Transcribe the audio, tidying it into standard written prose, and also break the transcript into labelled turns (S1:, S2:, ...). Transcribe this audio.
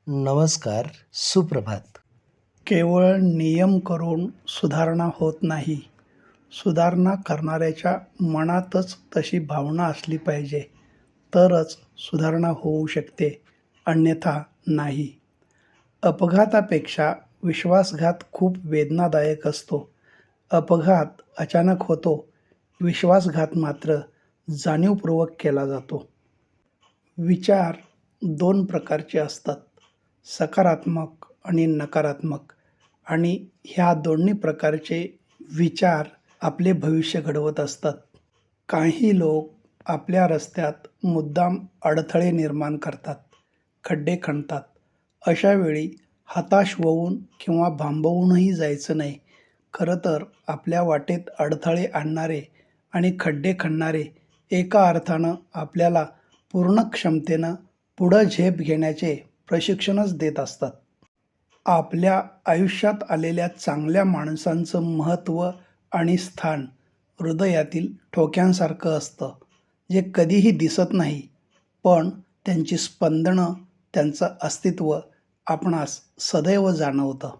S1: नमस्कार, सुप्रभात.
S2: केवळ नियम करून सुधारणा होत नाही. सुधारणा करणाऱ्याच्या मनातच तशी भावना असली पाहिजे, तरच सुधारणा होऊ शकते, अन्यथा नाही. अपघातापेक्षा विश्वासघात खूप वेदनादायक असतो. अपघात अचानक होतो, विश्वासघात मात्र जाणीवपूर्वक केला जातो. विचार दोन प्रकारचे असतात, सकारात्मक आणि नकारात्मक. आणि ह्या दोन्ही प्रकारचे विचार आपले भविष्य घडवत असतात. काही लोक आपल्या रस्त्यात मुद्दाम अडथळे निर्माण करतात, खड्डे खणतात. अशा वेळी हताश होऊन किंवा भांबवूनही जायचं नाही. खरं तर आपल्या वाटेत अडथळे आणणारे आणि खड्डे खणणारे एका अर्थानं आपल्याला पूर्ण क्षमतेनं पुढं झेप घेण्याचे प्रशिक्षणच देत असतात. आपल्या आयुष्यात आलेल्या चांगल्या माणसांचं महत्त्व आणि स्थान हृदयातील ठोक्यांसारखं असतं, जे कधीही दिसत नाही, पण त्यांची स्पंदनं, त्यांचं अस्तित्व आपणास सदैव जाणवतं.